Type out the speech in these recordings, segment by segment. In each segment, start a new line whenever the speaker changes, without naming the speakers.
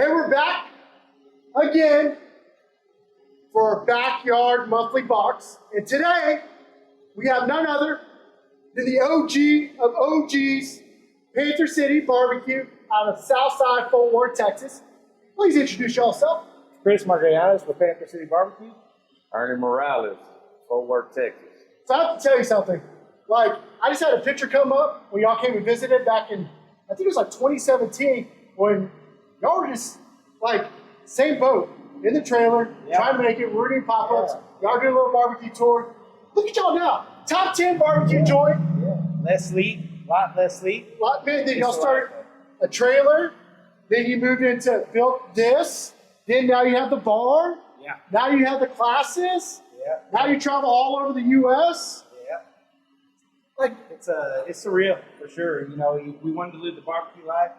And we're back again for our backyard monthly box. And today, we have none other than the OG of OGs, Panther City Barbecue out of Southside Fort Worth, Texas. Please introduce yourself.
Chris Magallanes with Panther City Barbecue.
Ernie Morales, Fort Worth, Texas.
So I have to tell you something. Like, I just had a picture come up when y'all came and visited back in, I think it was like 2017, when y'all were just like, same boat, in the trailer, trying to make it. We're doing pop-ups. Y'all doing a little barbecue tour. Look at y'all now. Top 10 barbecue joint.
Less sleep, a lot less sleep.
Then y'all started a trailer. Then you moved into, built this. Then now you have the bar.
Yeah.
Now you have the classes.
Yeah.
Now you travel all over the U.S.
Yeah.
Like,
it's surreal for sure. You know, we wanted to live the barbecue life,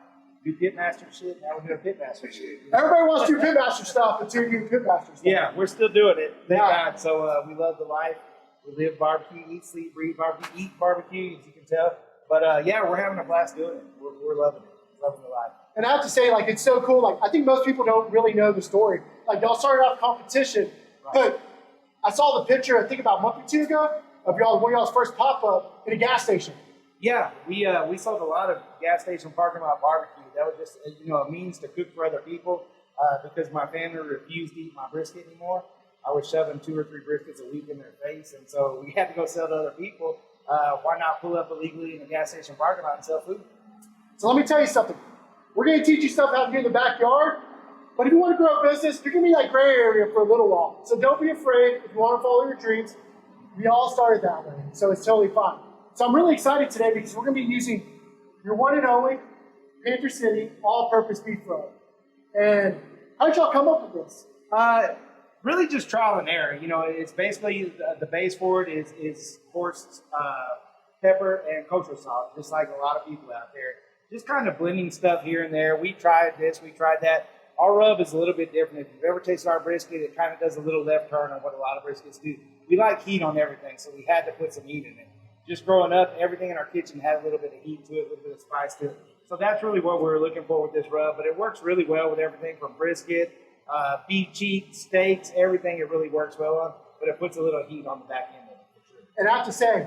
do pitmaster shit. Now we're doing pitmaster shit.
everybody wants to do pitmaster stuff until you do pitmaster stuff.
Yeah, we're still doing it. Thank God. So we love the life. We live barbecue, eat, sleep, breathe barbecue, eat barbecue, as you can tell. But yeah, we're having a blast doing it. We're loving it. Loving the life.
And I have to say, like, it's so cool. Like, I think most people don't really know the story. Like, y'all started off competition, but I saw the picture, I think about a month or two ago, of y'all, one of y'all's first pop-up in a gas station.
Yeah, we sold a lot of gas station parking lot barbecue. That was just a means to cook for other people because my family refused to eat my brisket anymore. I was shoving 2 or 3 briskets a week in their face, and so we had to go sell to other people. Why not pull up illegally in a gas station parking lot and sell food?
So let me tell you something. We're going to teach you stuff how to do in the backyard, but if you want to grow a business, you're going to be like gray area for a little while. So don't be afraid if you want to follow your dreams. We all started that way, so it's totally fine. So I'm really excited today because we're going to be using your one and only Panther City all-purpose beef rub. And how did y'all come up with this?
Really just trial and error. You know, it's basically the base for it is horse pepper and kosher salt, just like a lot of people out there. Just kind of blending stuff here and there. We tried this, we tried that. Our rub is a little bit different. If you've ever tasted our brisket, it kind of does a little left turn on what a lot of briskets do. We like heat on everything, so we had to put some heat in it. Just growing up, everything in our kitchen had a little bit of heat to it, a little bit of spice to it. So that's really what we're looking for with this rub, but it works really well with everything from brisket, beef cheeks, steaks, everything it really works well on, but it puts a little heat on the back end of it for sure.
And I have to say,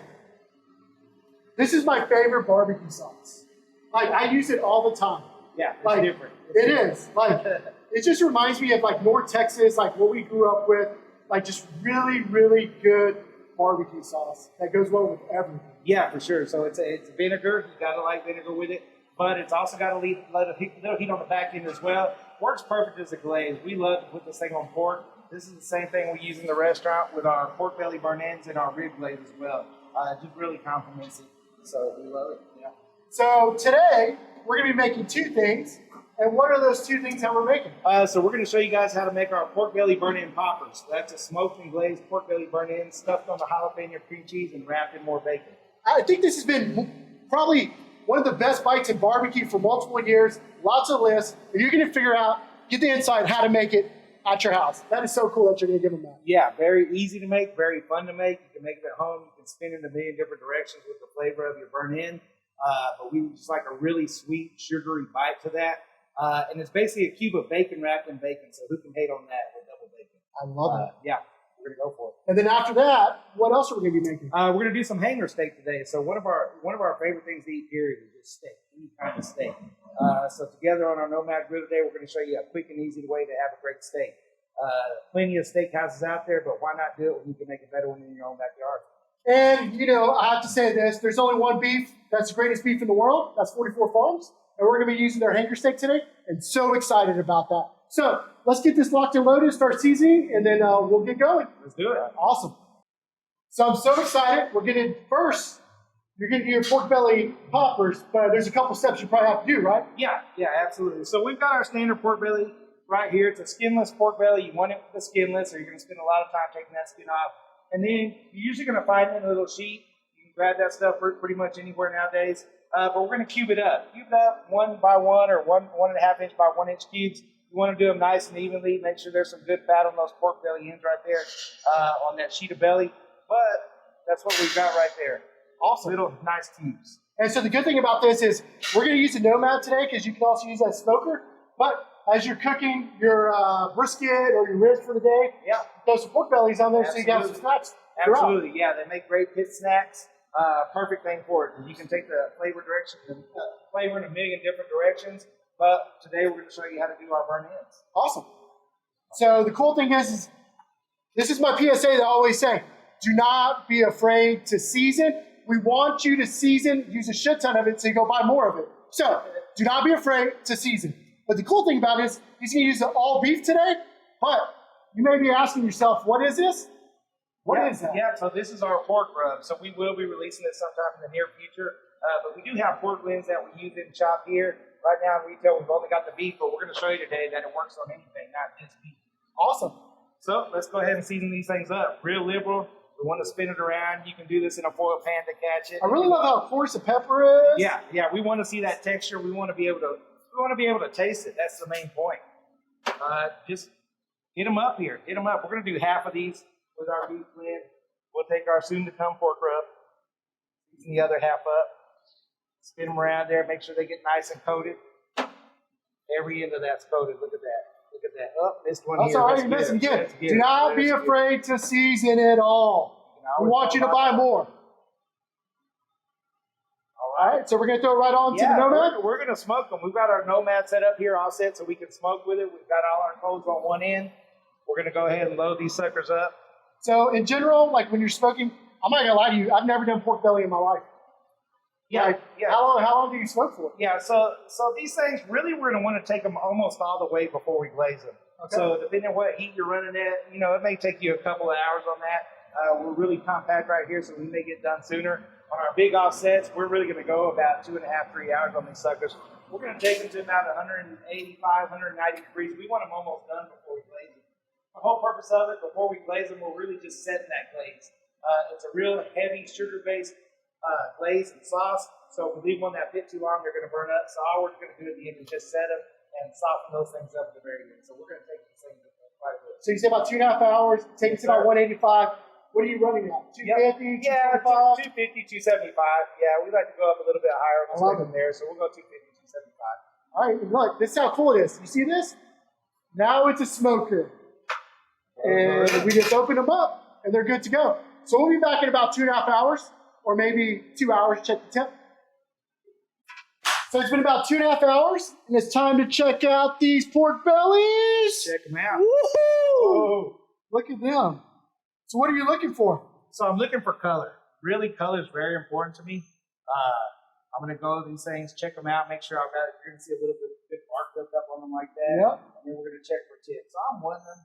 this is my favorite barbecue sauce. Like, I use it all the time.
Yeah, it's
like,
different.
It is. Like, it just reminds me of like North Texas, like what we grew up with, like just really, really good barbecue sauce that goes well with everything.
Yeah, for sure. So it's vinegar. You got to like vinegar with it, but it's also got a little heat on the back end as well. Works perfect as a glaze. We love to put this thing on pork. This is the same thing we use in the restaurant with our pork belly burn-ins and our rib glaze as well. It just really complements it. So we love it. Yeah.
So today we're going to be making 2 things. And what are those 2 things that we're making?
So we're going to show you guys how to make our pork belly burn-in poppers. So that's a smoked and glazed pork belly burn-in, stuffed on the jalapeno cream cheese and wrapped in more bacon.
I think this has been probably one of the best bites in barbecue for multiple years. Lots of lists. And you're going to figure out, get the insight how to make it at your house. That is so cool that you're going to give them that.
Yeah, very easy to make, very fun to make. You can make it at home. You can spin it in a million different directions with the flavor of your burn-in. But we just like a really sweet, sugary bite to that. And it's basically a cube of bacon wrapped in bacon. So who can hate on that with double bacon?
I love it.
Yeah, we're going to go for it.
And then after that, what else are we going to be making?
We're going to do some hanger steak today. So one of our favorite things to eat, period, is just steak, any kind of steak. So together on our Nomad Grill today, we're going to show you a quick and easy way to have a great steak. Plenty of steakhouses out there, but why not do it when you can make a better one in your own backyard?
And, you know, I have to say this. There's only one beef that's the greatest beef in the world. That's 44 Farms. And we're going to be using their hanger steak today. And so excited about that. So let's get this locked and loaded, start seasoning, and then we'll get going.
Let's do it.
Awesome. So I'm so excited. We're getting first, you're going to do your pork belly poppers, but there's a couple steps you probably have to do, right?
Yeah, absolutely. So we've got our standard pork belly right here. It's a skinless pork belly. You want it with the skinless, or you're going to spend a lot of time taking that skin off. And then you're usually going to find it in a little sheet. You can grab that stuff pretty much anywhere nowadays. But we're going to cube it up. Cube it up 1 by 1 or 1.5 inch by 1 inch cubes. You want to do them nice and evenly. Make sure there's some good fat on those pork belly ends right there on that sheet of belly. But that's what we've got right there.
Awesome.
Little nice cubes.
And so the good thing about this is we're going to use a Nomad today because you can also use that smoker. But as you're cooking your brisket or your ribs for the day,
Yeah.
throw some pork bellies on there so you can have some snacks. You're out.
Absolutely, yeah. They make great pit snacks. Perfect thing for it. You can take the flavor in a million different directions. But today we're going to show you how to do our burn ends.
Awesome. So the cool thing is this is my PSA that I always say, do not be afraid to season. We want you to season, use a shit ton of it so you go buy more of it. So do not be afraid to season. But the cool thing about it is he's going to use the all beef today, but you may be asking yourself, what is this? What is that?
Yeah, so this is our pork rub. So we will be releasing it sometime in the near future. But we do have pork blends that we use in shop here. Right now in retail, we've only got the beef, but we're going to show you today that it works on anything, not just beef.
Awesome.
So let's go ahead and season these things up. Real liberal. We want to spin it around. You can do this in a foil pan to catch it.
I really love how coarse the pepper is.
Yeah. We want to see that texture. We want to be able to taste it. That's the main point. Just hit them up here. Hit them up. We're going to do half of these with our beef blend. We'll take our soon-to-come pork rub, season the other half up, spin them around there, make sure they get nice and coated. Every end of that's coated. Look at that. Look at that. Oh, missed one
That's
here.
all right,
That's
you're missing.
good.
Again, do not be afraid to season it all. We want you to buy more. All right, so we're going to throw it right on to the Nomad?
We're going to smoke them. We've got our Nomad set up here all set so we can smoke with it. We've got all our coals on one end. We're going to go ahead and load these suckers up.
So in general, like when you're smoking, I'm not going to lie to you, I've never done pork belly in my life.
Yeah,
How long do you smoke for?
Yeah, so these things, really we're going to want to take them almost all the way before we glaze them. Okay. So depending on what heat you're running at, it may take you a couple of hours on that. We're really compact right here, so we may get done sooner. On our big offsets, we're really going to go about 2.5, 3 hours on these suckers. We're going to take them to about 185, 190 degrees. We want them almost done before we glaze them. The whole purpose of it, before we glaze them, we're really just setting that glaze. It's a real heavy sugar-based glaze and sauce, so if we leave one that bit too long, they're going to burn up. So all we're going to do at the end is just set them and soften those things up at the very end. So we're going to take these things quite a bit.
So you say about 2.5 hours, take it to about 185. What are you running at? 250,
yeah,
225?
250, 275. Yeah, we like to go up a little bit higher on the from there, so we'll go 250, 275.
All right, look, this is how cool it is. You see this? Now it's a smoker. And we just open them up, and they're good to go. So we'll be back in about 2.5 hours, or maybe 2 hours, check the temp. So it's been about 2.5 hours, and it's time to check out these pork bellies.
Check them out.
Woohoo! Look at them. So what are you looking for?
So I'm looking for color. Really, color is very important to me. I'm going to go these things, check them out, make sure I've got it. You're going to see a little bit of good bark built up on them like that.
Yep.
And then we're going to check for tips. So I'm wanting them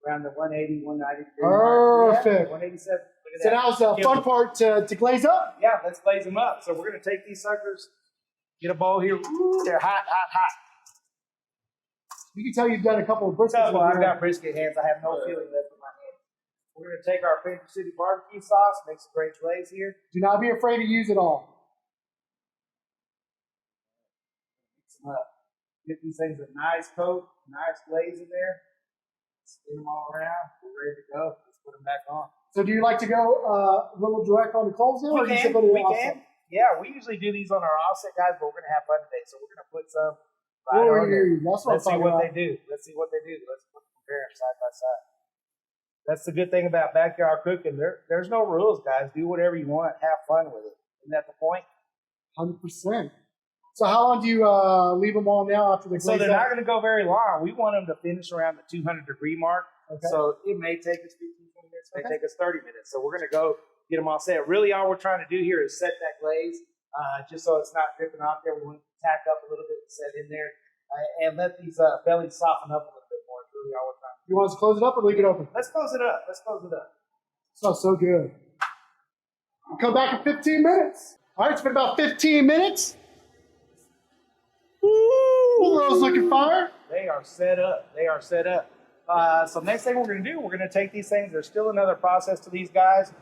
around the 180, 190 degree
Perfect.
mark. 187.
So now's the fun part to glaze up.
Yeah, let's glaze them up. So we're going to take these suckers, get a bowl here. Ooh, they're hot, hot, hot.
You can tell you've done a couple of briskets.
Well, I've got brisket hands. I have no feeling left in my hands. We're going to take our Panther City barbecue sauce, make some great glaze here.
Do not be afraid to use it all.
Mix them up. Get these things a nice coat, nice glaze in there. Spin them all around. We're ready to go. Let's put them back on.
So do you like to go a little direct on the coals now?
We can. Yeah, we usually do these on our offset, guys, but we're going to have fun today. So we're going to put some right on there. Let's see what they do. Let's see what they do. Let's compare them side by side. That's the good thing about backyard cooking. There's no rules, guys. Do whatever you want. Have fun with it. Isn't that the point?
100%. So how long do you leave them on now after they glaze up?
So they're not going to go very long. We want them to finish around the 200 degree mark. Okay. So it may take us 15, 20 minutes. It may take us 30 minutes. So we're going to go get them all set. Really, all we're trying to do here is set that glaze just so it's not dripping off there. We want to tack up a little bit and set in there and let these bellies soften up a little bit more. It's really all we're trying to do.
You want us to close it up or leave it open?
Let's close it up. Let's close it up.
It smells so good. We'll come back in 15 minutes. All right, it's been about 15 minutes. Ooh, those looking fire.
They are set up. They are set up. So next thing we're going to do, we're going to take these things. There's still another process to these guys.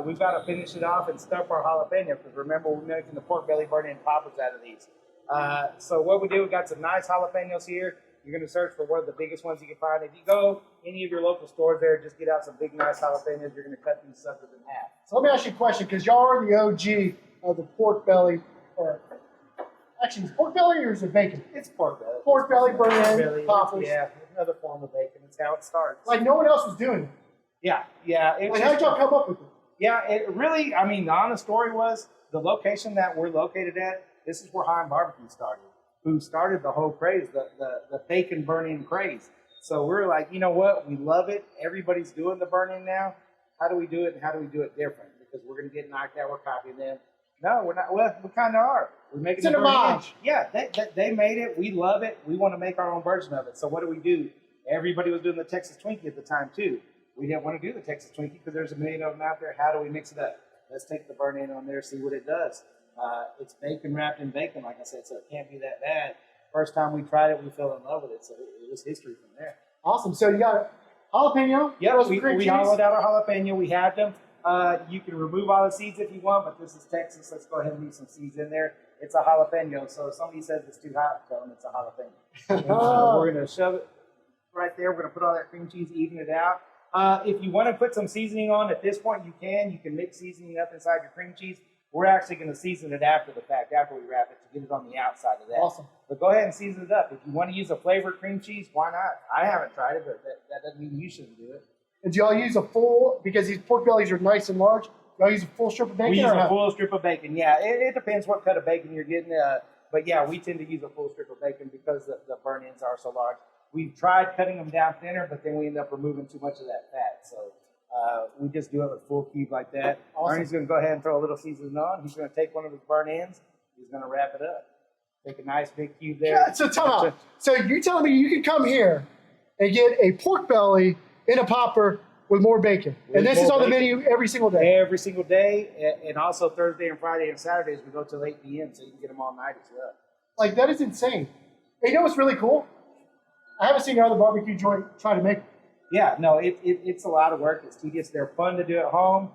We've got to finish it off and stuff our jalapeno because remember we're making the pork belly burn-in poppers out of these. So what we do, we got some nice jalapenos here. You're going to search for one of the biggest ones you can find. If you go any of your local stores there, just get out some big nice jalapenos. You're going to cut these suckers in half.
So let me ask you a question because y'all are the OG of the pork belly. Or Actually, is it pork belly or is it bacon?
It's pork belly.
Pork belly, burn
Belly,
in, poppers.
yeah, another form of bacon. It's how it starts.
Like no one else was doing it.
Yeah.
Like, how'd y'all come up with it?
Yeah, it really, I mean, the honest story was the location that we're located at, this is where Heim Barbecue started, who started the whole craze, the bacon burn-in craze. So we're like, you know what? We love it. Everybody's doing the burn-in now. How do we do it, and how do we do it different? Because we're going to get knocked out. We're copying them. No, we're not. Well, we kind of are. We're making
It's an homage.
Yeah, they made it. We love it. We want to make our own version of it. So what do? Everybody was doing the Texas Twinkie at the time, too. We didn't want to do the Texas Twinkie because there's a million of them out there. How do we mix it up? Let's take the burn-in on there, see what it does. It's bacon wrapped in bacon, like I said, so it can't be that bad. First time we tried it, we fell in love with it, so it was history from there.
Awesome. So you got jalapeno?
Yeah, we hollowed out our jalapeno. We had them. You can remove all the seeds if you want, but this is Texas. Let's go ahead and leave some seeds in there. It's a jalapeno, so if somebody says it's too hot, tell them it's a jalapeno. We're going to shove it right there. We're going to put all that cream cheese, even it out. If you want to put some seasoning on at this point, you can. You can mix seasoning up inside your cream cheese. We're actually going to season it after the fact, after we wrap it, to get it on the outside of that.
Awesome.
But go ahead and season it up. If you want to use a flavored cream cheese, why not? I haven't tried it, but that doesn't mean you shouldn't do it.
And do y'all use a full, because these pork bellies are nice and large, y'all use a full strip of bacon?
We use a full strip of bacon, yeah. It depends what cut of bacon you're getting. But yeah, we tend to use a full strip of bacon because the burn-ins are so large. We've tried cutting them down thinner, but then we end up removing too much of that fat. So we just do it with full cube like that.
Awesome.
Ernie's going to go ahead and throw a little seasoning on. He's going to take one of his burn-ins. He's going to wrap it up. Take a nice big cube there.
Yeah, so time out. So you're telling me you can come here and get a pork belly in a popper with more bacon. And this is on the menu every single day?
Every single day. And also Thursday and Friday and Saturdays, we go till 8 p.m. so you can get them all night as well.
Like, that is insane. And you know what's really cool? I haven't seen another barbecue joint try to make it.
Yeah, no, it's a lot of work. It's tedious. They're fun to do at home.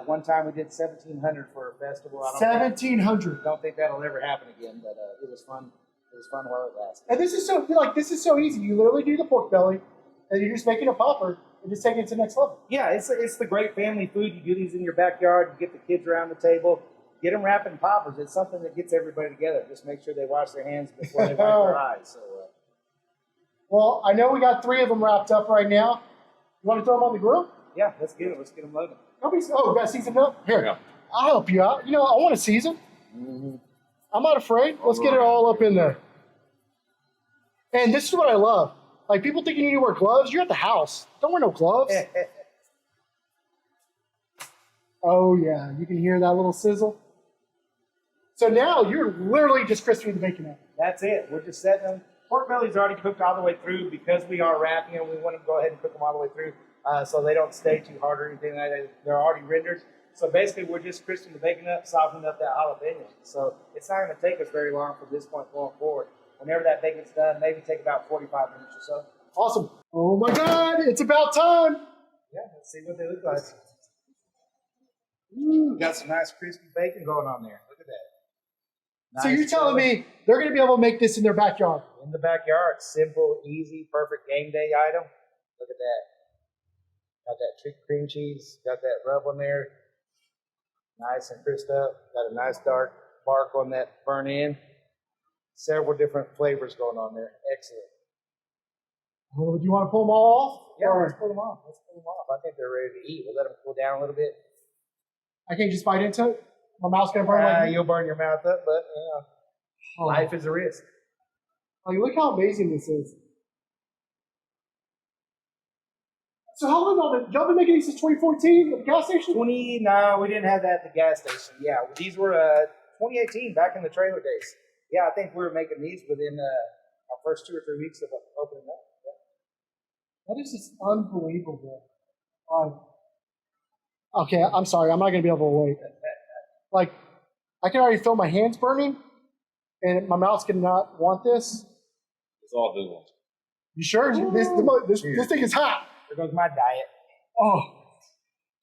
One time we did 1,700 for a festival.
1,700.
Don't think that'll ever happen again, but it was fun. It was fun while it lasted.
And this is so easy. You literally do the pork belly, and you're just making a popper and just taking it to the next level.
Yeah, it's the great family food. You do these in your backyard. You get the kids around the table. Get them wrapping poppers. It's something that gets everybody together. Just make sure they wash their hands before they wipe their eyes. So.
Well, I know we got 3 of them wrapped up right now. You want to throw them on the grill?
Yeah, let's get them. Let's get them loaded.
We got seasoned up? Here,
Yeah.
I'll help you out. You know, I want to season.
Mm-hmm.
I'm not afraid. Let's get it all up in there. And this is what I love. Like, people think you need to wear gloves. You're at the house. Don't wear no gloves. Oh, yeah. You can hear that little sizzle. So now you're literally just crisping the bacon up.
That's it. We're just setting them. Pork belly's already cooked all the way through. Because we are wrapping them, we want to go ahead and cook them all the way through so they don't stay too hard or anything like that. They're already rendered. So basically, we're just crisping the bacon up, softening up that jalapeno. So it's not going to take us very long from this point going forward. Whenever that bacon's done, maybe take about 45 minutes or so.
Awesome. Oh, my God. It's about time.
Yeah, let's see what they look like. Ooh, got some nice crispy bacon going on there. Look at that.
So you're telling me they're going to be able to make this in their backyard?
In the backyard. Simple, easy, perfect game day item. Look at that. Got that cream cheese. Got that rub on there. Nice and crisped up. Got a nice dark bark on that burn in. Several different flavors going on there. Excellent.
Oh, do you want to pull them all off?
Yeah, let's pull them off. Let's pull them off. I think they're ready to eat. We'll let them cool down a little bit.
I can't just bite into it? My mouth's going to burn like
You'll burn your mouth up, but life is a risk.
Like, look how amazing this is. So how long have y'all been making these since 2014 at the gas station?
No, we didn't have that at the gas station. Yeah, these were 2018, back in the trailer days. Yeah, I think we were making these within our first 2 or 3 weeks of opening up. Yeah.
That is just unbelievable. Okay, I'm sorry. I'm not going to be able to wait. Like, I can already feel my hands burning, and my mouth's going to not want this.
It's all good ones.
You sure? This thing is hot.
There goes my diet.
Oh.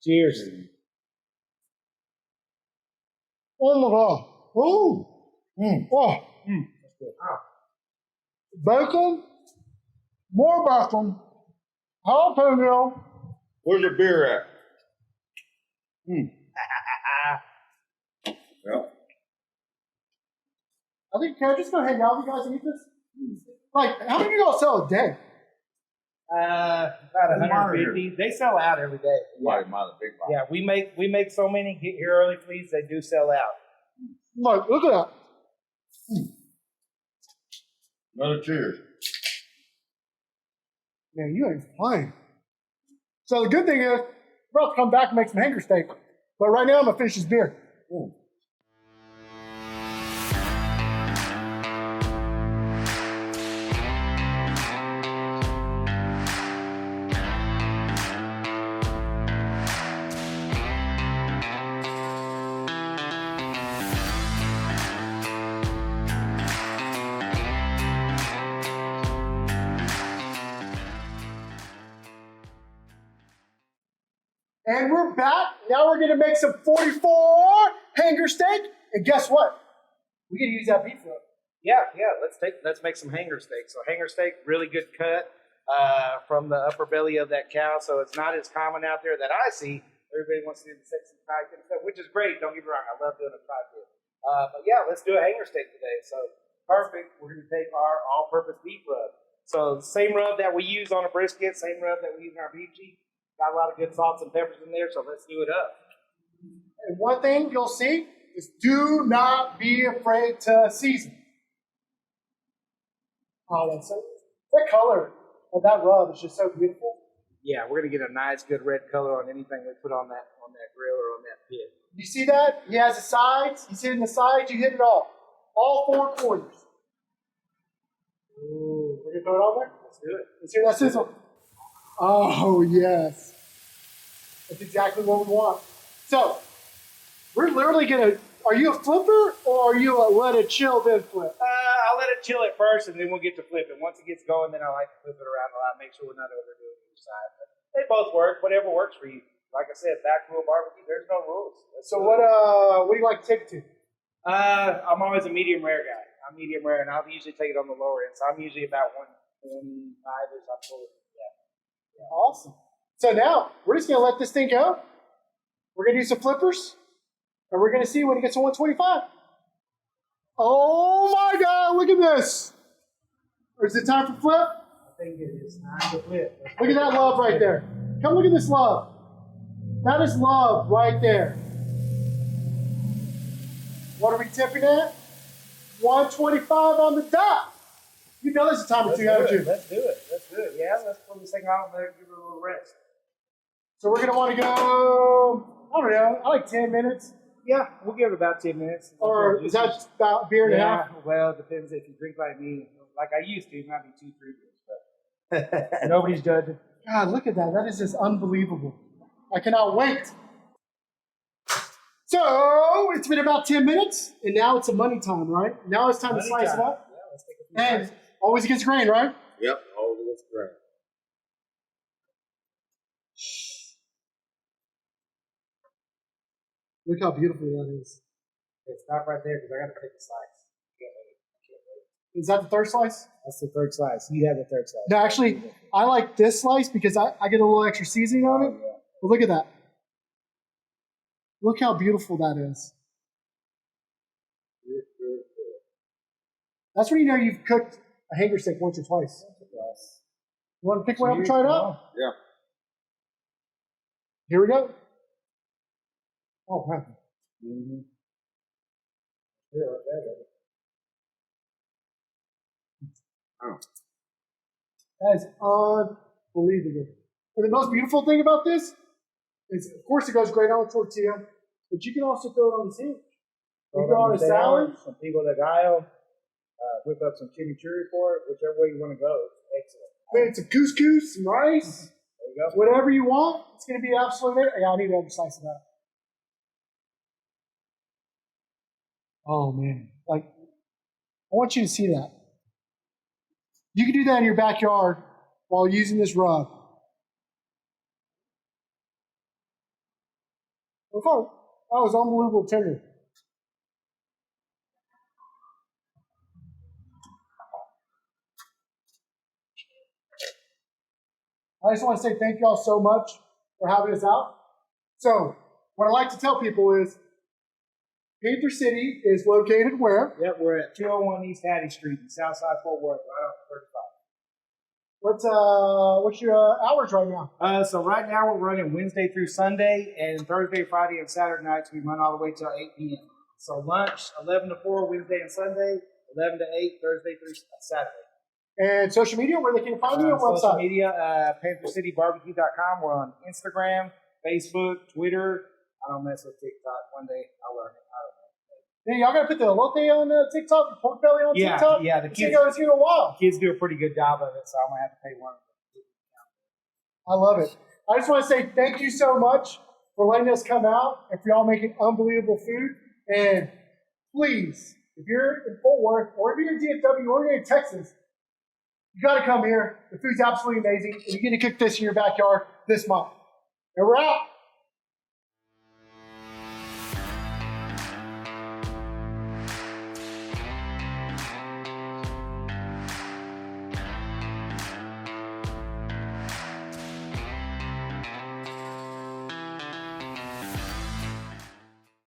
Cheers.
Oh, my God. Oh. Oh.
That's good.
Bacon. More bacon. Jalapeno.
Where's your beer at? Well,
I think, can I just go hang out with you guys and eat this? Like, how many of you all sell a day?
About 150. They sell out every day.
Somebody mind the big box.
Yeah, we make so many get here early fleas. They do sell out.
Look at that.
Another cheers.
Man, you ain't playing. So the good thing is, we're about to come back and make some hanger steak. But right now, I'm going to finish this beer. And we're back. Now we're going to make some 44 hanger steak. And guess what? We're going to use that beef rub.
Yeah. Let's make some hanger steak. So hanger steak, really good cut from the upper belly of that cow. So it's not as common out there that I see. Everybody wants to do the sexy thigh and stuff, which is great. Don't get me wrong. I love doing a thigh dip. But yeah, let's do a hanger steak today. So perfect. We're going to take our all-purpose beef rub. So the same rub that we use on a brisket, same rub that we use in our beef cheek. Got a lot of good salts and peppers in there, so let's do it up.
And one thing you'll see is do not be afraid to season. Oh, that color of that rub is just so beautiful.
Yeah, we're gonna get a nice, good red color on anything we put on that grill or on that pit.
You see that? He has the sides. He's hitting the sides. You hit it all 4 corners. Ooh, we're gonna throw it on there.
Let's do it.
Let's hear that sizzle. Oh, yes. That's exactly what we want. So, we're literally going to, are you a flipper or are you a let it chill then flip?
I'll let it chill at first and then we'll get to flipping. Once it gets going, then I like to flip it around a lot, make sure we're not overdoing either side. But they both work, whatever works for you. Like I said, backwheel barbecue, there's no rules.
So what do you like to take it to?
I'm always a medium rare guy. I'm medium rare and I'll usually take it on the lower end. So I'm usually about 125-ish. I'm full.
Awesome. So now, we're just going to let this thing go. We're going to do some flippers. And we're going to see when it gets to 125. Oh my God, look at this. Is it time for flip?
I think it is time to flip.
Look at that love right there. Come look at this love. That is love right there. What are we tipping at? 125 on the dot. You know there's a time or two, haven't you?
Let's do it. Yeah, let's pull this thing out and let it give it a little rest.
So we're going to want to go, I don't know, I like 10 minutes.
Yeah, we'll give it about 10 minutes.
Or is that about a beer and a half?
Well, it depends if you drink like me. Like I used to, it might be 2-3 beers. But
nobody's judging. God, look at that. That is just unbelievable. I cannot wait. So it's been about 10 minutes, and now it's a money time, right? Now it's time to slice it up.
Yeah, let's take a few slices.
Always against grain, right?
Yep, all against grain.
Look how beautiful that is.
Okay, stop right there because I got to take a slice. I can't wait.
Is that the third slice?
That's the third slice. You have the third slice.
No, actually, I like this slice because I get a little extra seasoning on it.
Yeah.
But look at that. Look how beautiful that is. That's when you know you've cooked a hanger steak once or twice.
Yes.
You want to pick one up and try it out?
Yeah.
Here we go. Oh, wow.
Mm-hmm. Yeah,
Oh.
That is unbelievable. And the most beautiful thing about this is, of course, it goes great on a tortilla, but you can also throw it on the sandwich. You go on a salad.
Some pico de gallo. Whip up some chimichurri for it. Whichever way you want to go. It's excellent.
I mean, it's a couscous, some rice.
There you go.
Whatever you want, it's going to be absolutely there. Yeah, I need to have a slice of that. Oh, man. Like, I want you to see that. You can do that in your backyard while using this rub. Okay. That was unbelievable tender. I just want to say thank you all so much for having us out. So, what I like to tell people is, Panther City is located where?
Yep, we're at 201 East Hattie Street in Southside Fort Worth, right off the 35.
What's your hours right now?
So right now we're running Wednesday through Sunday, and Thursday, Friday, and Saturday nights we run all the way till 8 p.m. So lunch 11 to 4 Wednesday and Sunday, 11 to 8 Thursday through Saturday.
And social media, where they can find you on
Social
website?
media, PantherCityBarbecue.com. We're on Instagram, Facebook, Twitter. I don't mess with TikTok. One day I'll learn it.
Hey, y'all gotta put the elote on TikTok, the pork belly on
Yeah,
TikTok.
yeah, the
It's
kids-
been a while.
Kids do a pretty good job of it, so I'm gonna have to pay one.
I love it. I just want to say thank you so much for letting us come out and for y'all making unbelievable food. And please, if you're in Fort Worth or if you're in DFW or you're in Texas, you got to come here. The food's absolutely amazing, and you get to cook this in your backyard this month. And we're out.